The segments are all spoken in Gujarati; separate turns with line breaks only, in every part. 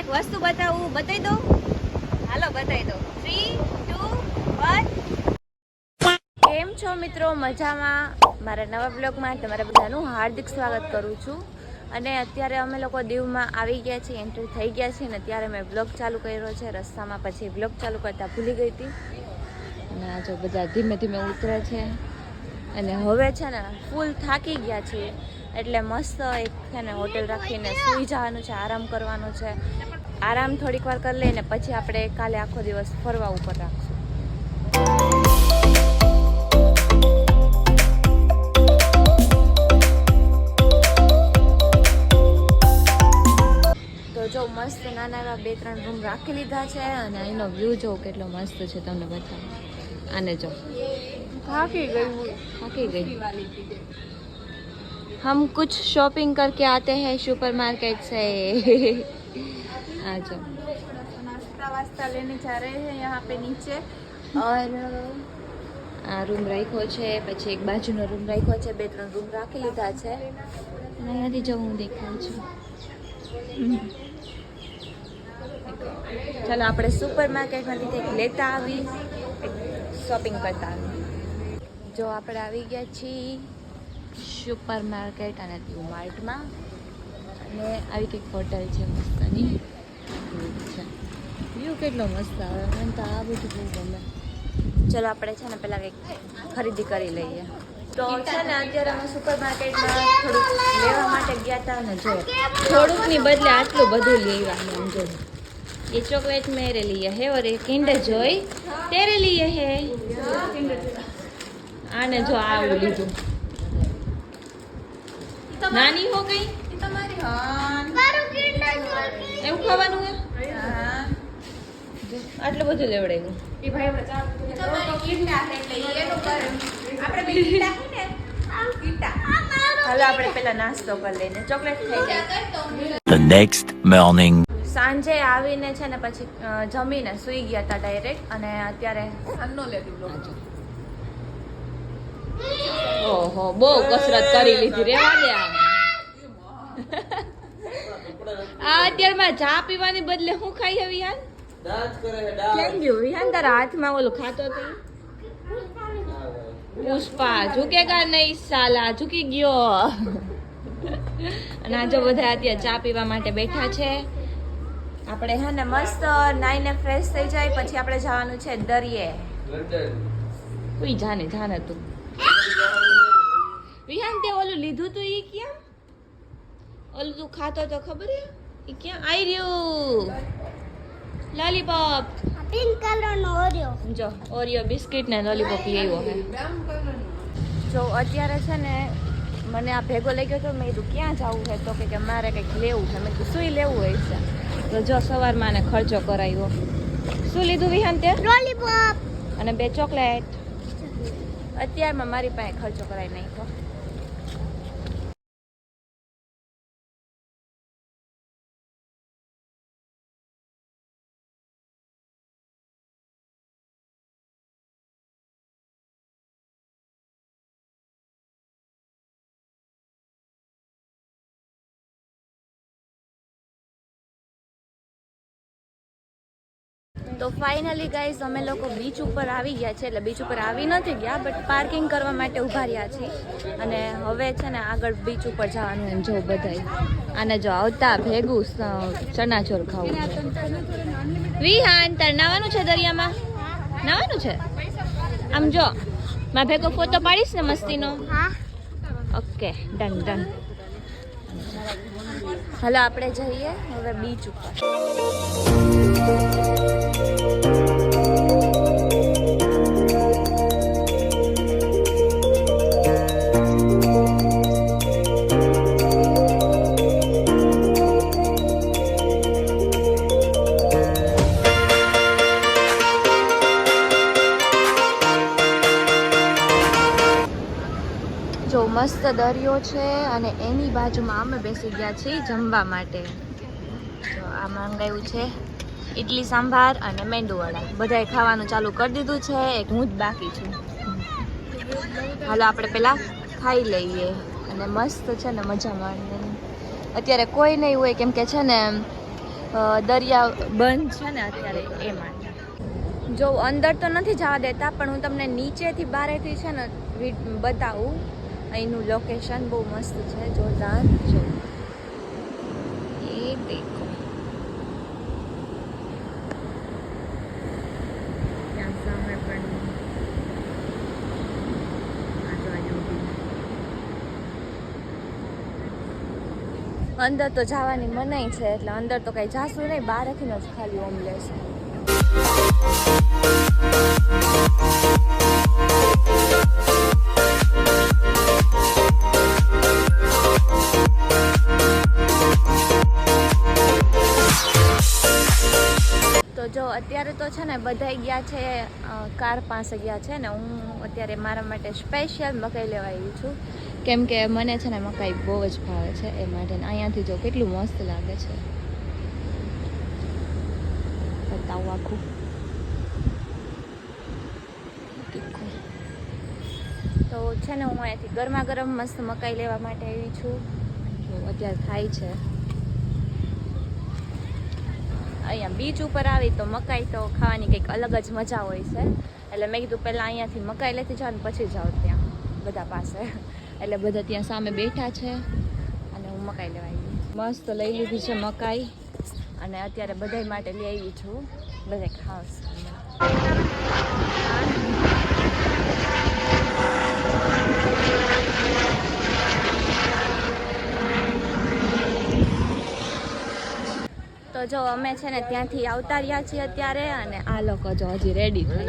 એક વસ્તુ બતાવું, બતાવી દો. હાલો બતાવી દો. 3, 2, 1. કેમ છો મિત્રો? મજામાં? મારા નવા બ્લોગમાં તમારા બધાનું હાર્દિક સ્વાગત કરું છું. અને અત્યારે અમે લોકો દીવમાં આવી ગયા છીએ, એન્ટર થઈ ગયા છીએ ને ત્યારે મેં બ્લોગ ચાલુ કર્યો છે. રસ્તામાં પછી બ્લોગ ચાલુ કરતા ભૂલી ગઈ હતી અને આ જો બધા ધીમે ધીમે ઉતરે છે અને હવે છે ને ફૂલ થાકી ગયા છીએ એટલે મસ્ત એક છે ને હોટેલ રાખીને સૂઈ જવાનું છે, આરામ કરવાનો છે. આરામ થોડીક વાર કરી લઈને પછી આપણે કાલે આખો દિવસ ફરવા ઉપર રાખશું. જો મસ્ત નાના એવા 2-3 રૂમ રાખી લીધા છે અને એનો વ્યૂ જો કેટલો મસ્ત છે, તમને બતાવું. આને જો થાકી ગઈ. हम कुछ शॉपिंग करके आते हैं सुपर मार्केट से. आ जाओ, नाश्ता वास्ता लेने जा रहे हैं यहाँ पे नीचे. और આ રૂમ રાખ્યો છે, પછી એક બાજુનો રૂમ રાખ્યો છે, 2-3 રૂમ રાખી લીધા છે અને અહીંયાથી જો હું દેખાઉં છું. ચાલો આપણે સુપર માર્કેટમાંથી કંઈક લેતા આવી, શોપિંગ કરતા આવી. જો આપણે આવી ગયા છીએ સુપર માર્કેટ અને માર્ટમાં અને આવી કંઈક હોટલ છે મસ્તની છે. વ્યૂ કેટલો મસ્ત આવે, મને તો આ બધું બહુ ગમે. ચલો આપણે છે ને પહેલાં કંઈક ખરીદી કરી લઈએ. તો છે ને અત્યારે અમે સુપર માર્કેટમાં થોડુંક લેવા માટે ગયા હતા ને જો થોડુંકની બદલે આટલું બધું લેવાનું. જો ये चॉकलेट मेरे लिए है और ये किंडर जॉय तेरे लिए है. आने जो आવું લીધું. નાની હો ગઈ તમારી. હા મારું કિંડર જોય એમ ખાવાનું હે. હા આટલું બધું લેવડાવ્યું. એ ભાઈ બચા તમારી કિંડા એટલે એનું કર આપણે બે કિંડા ને આ કિંડા. હાલો આપણે પહેલા નાસ્તો કરી લઈને ચોકલેટ ખાઈ લઈએ.
The next morning.
સાંજે આવીને છે ને પછી જમીને સૂઈ ગયા હતા ડાયરેક્ટ અને અત્યારે ઓહો બહુ કસરત કરી લીધી. રેવા દે આ અત્યારમાં ચા પીવાની બદલે હું ખાઈ હવે યાર કેમ ગયું વિહાન તારા હાથમાં ઓલું ખાતો હતો પુષ્પા ઝુકેગા નહીં સાલા ઝુકી ગયો. અને આ જો બધા અત્યારે ચા પીવા માટે બેઠા છે. આપણે હે ને મસ્ત નાઈને ફ્રેશ થઈ જાય પછી આપણે જવાનું છે દરિયે. કોઈ જાને તું વિહાન તે ઓલું લીધું તું ઈ ક્યાં ઓલું તું ખાતો તો ખબર હે ઈ ક્યાં આઈ રહ્યું લોલીપોપ પિંક કલર નો ઓરિયો. જો ઓરિયો બિસ્કિટ ને લોલીપોપ લેવો હે. જો અત્યારે છે ને મને આ ભેગો લઈ ગયો તો મેં કીધું ક્યાં જવું છે તો કે મારે કંઈક લેવું છે. મેં કીધું સુઈ લેવું હોય છે તો જો સવારમાં આને ખર્ચો કરાવ્યો. શું લીધું વિહાન તે? લોલીપોપ અને 2 ચોકલેટ. અત્યારમાં મારી પાસે ખર્ચો કરાવી નાખ્યો. તો ફાઇનલી ગાઈઝ અમે લોકો બીચ ઉપર આવી ગયા છે. એટલે બીચ ઉપર આવી નથી ગયા બટ પાર્કિંગ કરવા માટે ઊભા રહ્યા છીએ અને હવે છે ને આગળ બીચ ઉપર જવાનું. એમ જો બધાય આને જો આવતા ભેગું ચણાચોર ખાવું. વિહાન તાર નાવાનું છે દરિયામાં? નાવાનું છે? આમ જો મારા ભેગો ફોટો પાડીશ ને મસ્તીનો? Okay done. હાલો આપણે જઈએ હવે બીચ ઉપર. જો મસ્ત દરિયો છે અને એની બાજુમાં અમે બેસી ગયા છીએ જમવા માટે. તો આ મંગાવ્યું છે ઇડલી સાંભાર અને મેંદુવડા. બધાએ ખાવાનું ચાલુ કરી દીધું છે, એક હું જ બાકી છું. હાલો આપણે પહેલાં ખાઈ લઈએ અને મસ્ત છે ને મજા માણવાની. અત્યારે કોઈ નહીં હોય કેમ કે છે ને દરિયા બંધ છે ને અત્યારે એ માટે. જો અંદર તો નથી જવા દેતા, પણ હું તમને નીચેથી બારેથી છે ને બતાવું. અહીંનું લોકેશન બહુ મસ્ત છે, જોરદાર. જો એ દેખો, ત્યાં સામે પણ અંદર તો જવાની મનાઈ છે, એટલે અંદર તો કઈ જાશું નહીં, બહારથી જ ખાલી ઓમ લેશે. તો જો અત્યારે તો છે ને બધા ગયા છે કાર પાસે ગયા છે ને, હું અત્યારે મારા માટે સ્પેશિયલ મકાઈ લેવા આવી છું, કેમ કે મને છે ને મકાઈ બહુ જ ભાવે છે એ માટે. અહીંયાથી જો કેટલું મસ્ત લાગે છે, બતાવું આખું. તો છે ને હું અહીંયાથી ગરમા ગરમ મસ્ત મકાઈ લેવા માટે આવી છું. જો અત્યારે થાય છે અહીંયા બીચ ઉપર આવી તો મકાઈ તો ખાવાની કંઈક અલગ જ મજા હોય છે. એટલે મેં કીધું પહેલાં અહીંયાથી મકાઈ લેતી જાઓ ને પછી જાઓ ત્યાં બધા પાસે. એટલે બધા ત્યાં સામે બેઠા છે અને હું મકાઈ લેવા આવી. મસ્ત લઈ લીધી છે મકાઈ અને અત્યારે બધાય માટે લઈ આવી છું, બધા ખાસ. તો જો અમે છે ને ત્યાંથી આવતા રહ્યા છીએ અત્યારે, અને આ લોકો જો હજી રેડી થઈ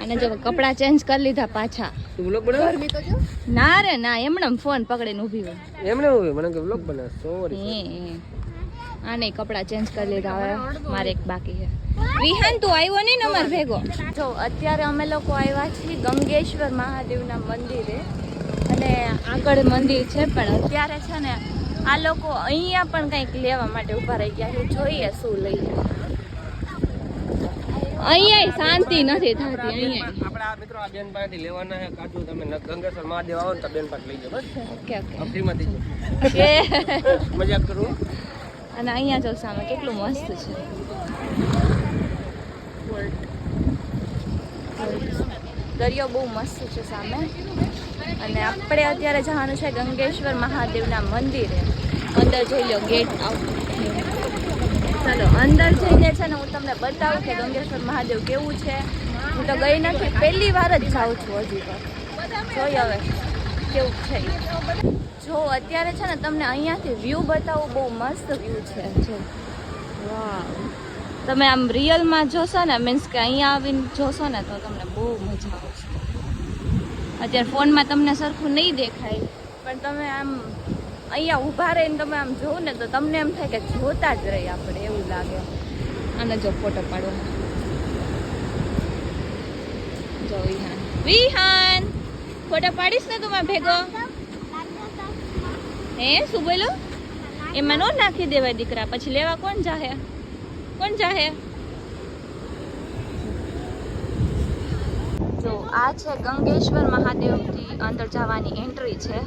અને જો કપડાં ચેન્જ કરી લીધા પાછા. ના રે ના, એમણે ફોન પકડીને ઊભી હોય
એમણે ઊભી મને કે વ્લોગ બનાવ. સોરી
આ નહીં, કપડાં ચેન્જ કરી લીધા. હવે મારે એક બાકી છે. વિહાન તું આવ્યો નહીં ને અમાર ભેગો? જો અત્યારે અમે લોકો આવ્યા છીએ ગંગેશ્વર મહાદેવના મંદિરે, અને આગળ મંદિર છે, પણ અત્યારે છે ને આ લોકો અહીંયા પણ કંઈક લેવા માટે ઊભા રહી ગયા છે. જોઈએ શું લઈએ. અહીંયા શાંતિ નથી થતી. અહીંયા
આપણે આ મિત્રો આ બેન પાસેથી લેવાના છે કાજુ. તમે ગંગેશ્વર મહાદેવ આવો ને તો બેન પાસે લઈ જાઓ. બસ
ઓકે ઓકે,
ફ્રીમાં થઈ જાય. મજાક કરું.
અને અહીંયા જો સામે કેટલું મસ્ત છે. દરિયો બહુ મસ્ત છે સામે. અને આપણે અત્યારે જવાનું છે ગંગેશ્વર મહાદેવના મંદિરે. અંદર જઈ લો, ગેટ આઉટ. ચાલો અંદર જઈને છે ને હું તમને બતાવું કે ગંગેશ્વર મહાદેવ કેવું છે. હું તો ગઈ નથી, પહેલી વાર જ જાઉં છું હજી તો. જોઈ હવે કેવું છે. જો અત્યારે છે ને તમને અહીંયાથી વ્યૂ બતાવું, બહુ મસ્ત વ્યૂ છે. જો વાહ, તમે આમ રિયલમાં જોશો ને, મીન્સ કે અહીંયા આવીને જોશો ને તો તમને બહુ મજા આવશે. અત્યારે ફોનમાં તમને સરખું નહીં દેખાય, પણ તમે આમ અહીંયા ઊભા રહીને તમે આમ જોવો ને તો તમને એમ થાય કે જોતા જ રહીએ આપણે, એવું લાગે. અને જો ફોટો પાડો. જો વિહાન, વિહાન ફોટો પાડીશ ને તું મારા ભેગો? હે શું બોલો? એમાં નો નાખી દેવાય દીકરા, પછી લેવા કોણ જાહે? કોણ જાહે? જો આ છે ગંગેશ્વર મહાદેવથી અંદર જવાની એન્ટ્રી છે.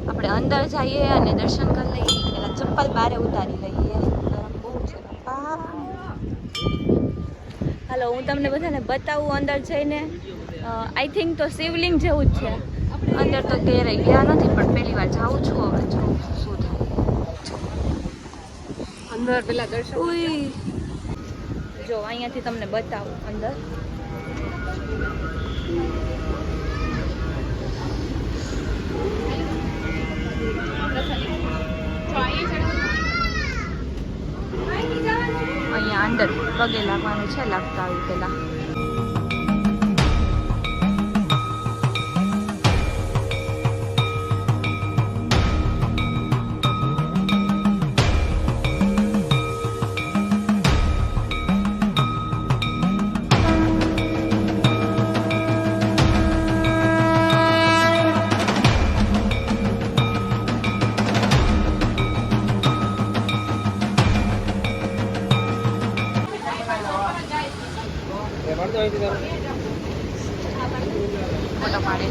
આપણે અંદર જઈએ અને દર્શન કરી લઈએ. પેલા ચપ્પલ બારે ઉતારી લઈએ, ગરમ બહુ છે. હાલો હું તમને બધાને બતાવું અંદર જઈને. આઈ થિંક તો શિવલિંગ જેવું જ છે. અંદર તો ક્યારેય ગયા નથી, પણ પહેલી વાર જાઉં છું. હવે જો શું થાય
અંદર પેલા દર્શન.
જો અહીંયાથી તમને બતાવું અંદર. અહીંયા અંદર પગે લાગવાનું છે, લાગતા આવી પેલા. ફોટો પાડે.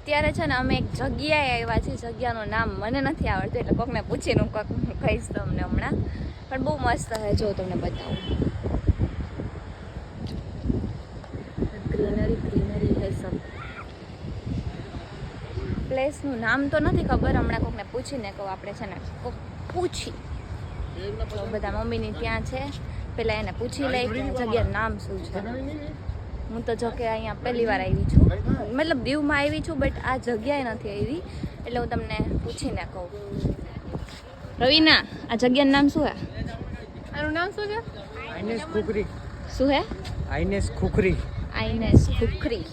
અત્યારે છે ને અમે એક જગ્યાએ આવ્યા છીએ, જગ્યાનું નામ મને નથી આવડતું એટલે કોકને પૂછીને હું કોક કહીશ તમને હમણાં, પણ બહુ મસ્ત છે. જો તમને બતાવું, ગ્રીનરી ગ્રીનરી હે સબ. પ્લેસનું નામ તો નથી ખબર, હમણાં કોકને પૂછીને કહું. આપણે છે ને કોક પૂછી તો બધા મમ્મીની ત્યાં છે, પહેલાં એને પૂછી લઈ કે જગ્યાનું નામ શું છે. હું તો જો કે અહીંયા પહેલી વાર આવી છું, મતલબ દીવમાં આવી છું, બટ આ જગ્યાએ નથી આવી, એટલે હું તમને પૂછીને કહું. રવિના, આ જગ્યાનું નામ શું હે? આનું નામ શું છે?
આઈનેસ ખુખરી.
શું હે?
આઈનેસ ખુખરી.
આઈનેસ ખુખરી.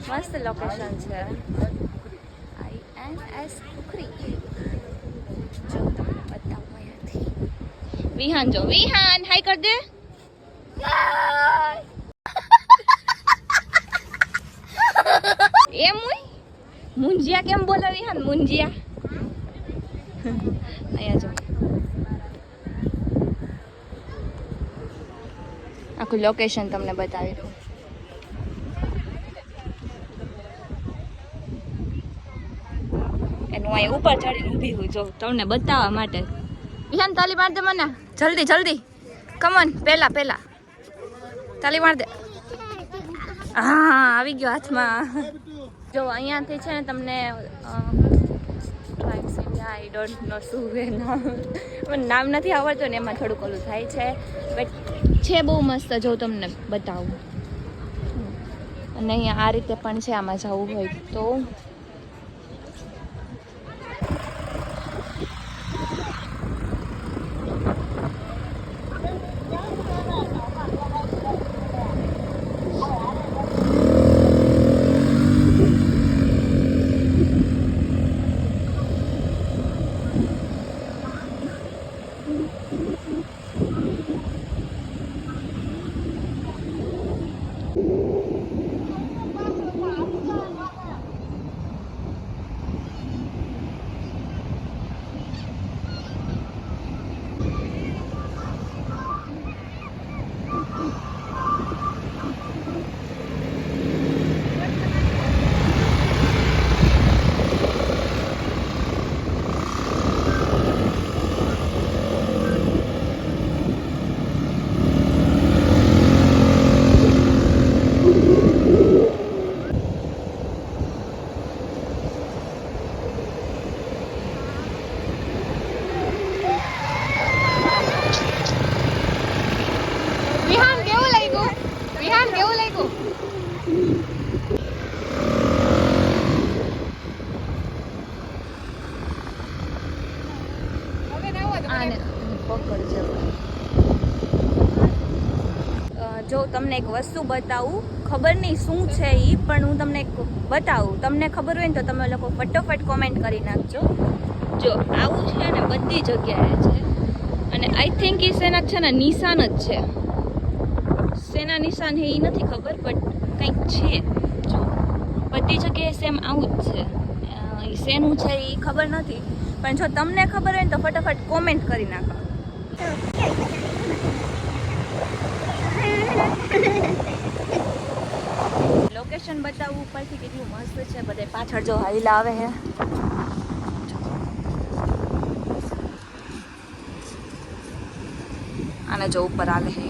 મસ્ત લોકેશન છે. આઈએનએસ ખુખરી. જો તમને બતાવું અહીંયાથી. વિહાન જો, વિહાન હાય કર દે. એમ હોય મુંજિયા કેમ બોલે વિહાન? મુંજિયા અહીંયા જો આખું લોકેશન તમને બતાવી દઉં. એનું અહીં ઉપર ચડીને ઊભી હું જો તમને બતાવવા માટે. વિહાન તાલી માર દે મને, જલ્દી જલ્દી, કમન, પહેલા પહેલા તાલી માર દે. હા આવી ગયો હાથમાં. જો અહીંયાથી છે ને તમને આઈ ડોન્ટ નો શું હે નામ, મને નામ નથી આવડતું ને એમાં થોડુંક ઓલું થાય છે, બટ છે બહુ મસ્ત. જો તમને બતાવું. અને અહીંયા આ રીતે પણ છે, આમાં જવું હોય તો. જો તમને એક વસ્તુ બતાવું, ખબર નહીં શું છે એ, પણ હું તમને એક બતાવું. તમને ખબર હોય ને તો તમે લોકો ફટોફટ કોમેન્ટ કરી નાખજો. જો આવું છે ને બધી જગ્યાએ છે, અને આઈ થિંક એ શેના છે ને નિશાન જ છે. શેના નિશાન છે એ નથી ખબર, બટ કંઈક છે. જો બધી જગ્યાએ સેમ આવું જ છે. એ શેનું છે એ ખબર નથી, પણ જો તમને ખબર હોય ને તો ફટાફટ કોમેન્ટ કરી નાખો. લોકેશન બતાવવું ઉપરથી કેટલું મસ્ત છે. બધે પાછળ જો હાઈલા આવે છે, અને જો ઉપર આવે છે.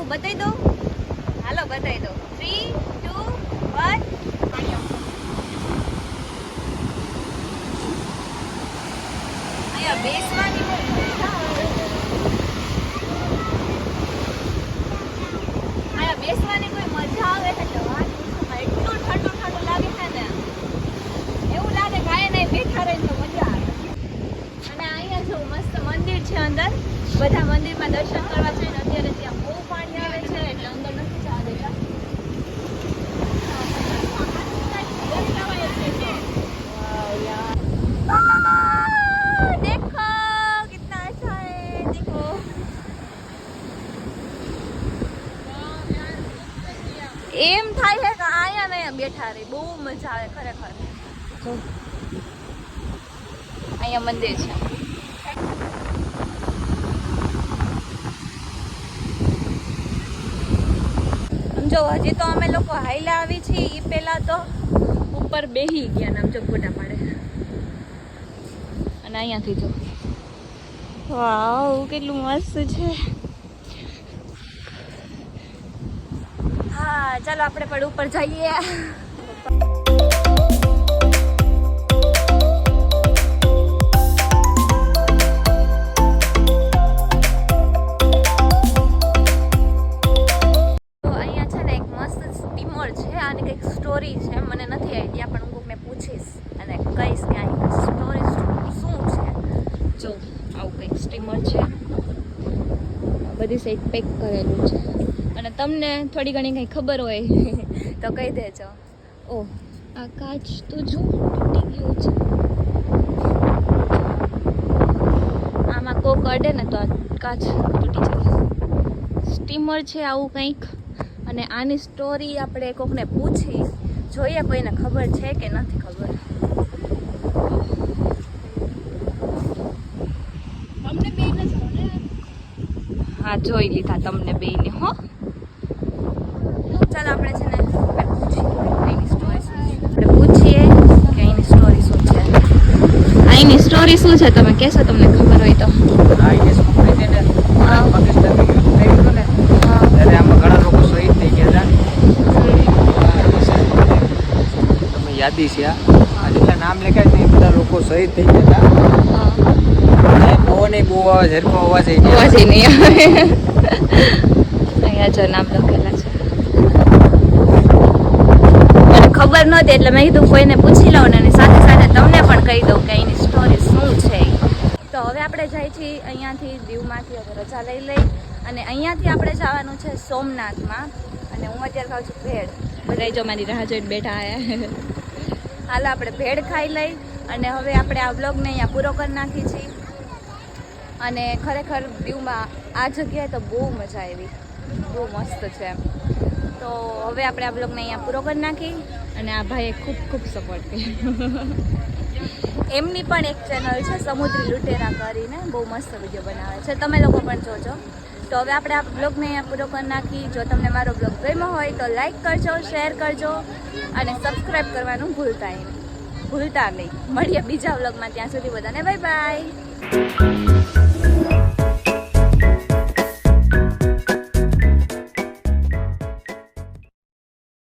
બતાવી દો, હાલો બતાવી દો. 3, 2, 1. અહીંયા બેસવાની બહુ મજા આવે. અહીંયા બેસવાની કોઈ મજા આવે છે. એટલું ઠંડુ ઠંડુ લાગે છે ને, એવું લાગે કે અહીંયા બેઠા રહીને તો મજા આવે. અને અહીંયા જો મસ્ત મંદિર છે, અંદર બધા મંદિરમાં દર્શન કરવા છે ને. અત્યારે ત્યાં બહુ પાણી આવે છે એટલે અંદર નથી જવા દેતા. देखो कितना अच्छा है, देखो એમ થાય છે કે અહીંયા ને અહીંયા બેઠા રહી, બહુ મજા આવે ખરેખર. જો અહીંયા મંદિર છે. સમજો હજી તો અમે લોકો હાઈલા આવી છીએ, એ પેલા તો ઉપર બેહી ગયા ને આમ જો ફોટા પાડે. અને અહીંયાથી જો વાવ કેટલું મસ્ત છે. હા ચાલો આપણે પણ ઉપર જઈએ. સ્ટોરી છે, મને નથી આઈડિયા, પણ હું કોકને પૂછીશ અને કહીશ કે અહીં સ્ટોરી શું છે. જો આવું કંઈક સ્ટીમર છે, બધી સાઈડ પેક કરેલું છે, અને તમને થોડી ઘણી કંઈ ખબર હોય તો કહી દેજો. ઓ આ કાચ તો જો તૂટી ગયું છે, આમાં કોક અડે ને તો આ કાચ તૂટી જાય. સ્ટીમર છે આવું કંઈક, અને આની સ્ટોરી આપણે કોકને પૂછી જોઈએ કોઈને ખબર છે કે નથી ખબર. હા જોઈ લીધા તમને બેયને. હો ચાલો આપણે છે ને અહીંની સ્ટોરી શું છે, આપણે પૂછીએ કે અહીંની સ્ટોરી શું છે. અહીંની સ્ટોરી શું છે તમે કહેશો, તમને ખબર હોય તો.
યાદી છે આ જેટલા નામ લખાય છે એ બધા લોકો શહીદ થઈ ગયા હતા. પવન બહુ આવે, ઝેરકો અવાજ નહીં આવે.
અહીંયા જો નામ લખેલા છે, મને ખબર નહોતી એટલે મેં કીધું કોઈને પૂછી લઉં ને સાથે સાથે તમને પણ કહી દઉં કે અહીંની સ્ટોરી શું છે. તો હવે આપણે જાય છીએ અહીંયાથી દીવમાંથી હવે રજા લઈ લઈ, અને અહીંયાથી આપણે જવાનું છે સોમનાથમાં. અને હું અત્યારે ખાઉં છું ભેળ. બધા જો મારી રાહ જોઈને બેઠા આવ્યા. હાલ આપણે ભેળ ખાઈ લઈ અને હવે આપણે આ વ્લોગને અહીંયા પૂરો કરી નાખી છીએ. અને ખરેખર દીવમાં આ જગ્યાએ તો બહુ મજા આવી, બહુ મસ્ત છે. તો હવે આપણે આ વ્લોગને અહીંયા પૂરો કરી નાખી, અને આ ભાઈએ ખૂબ ખૂબ સપોર્ટ કર્યો. એમની પણ એક ચેનલ છે સમુદ્રી લુટેરા કરીને, બહુ મસ્ત વિડીયો બનાવે છે, તમે લોકો પણ જોજો. તો હવે આપણે આ બ્લોગને અહીંયા પૂરો કરી નાખી. જો તમને મારો બ્લોગ ગમ્યો હોય તો લાઈક કરજો, શેર કરજો અને સબસ્ક્રાઈબ કરવાનું ભૂલતા નહીં. મળીએ બીજા બ્લોગમાં, ત્યાં સુધી બધાને બાય બાય.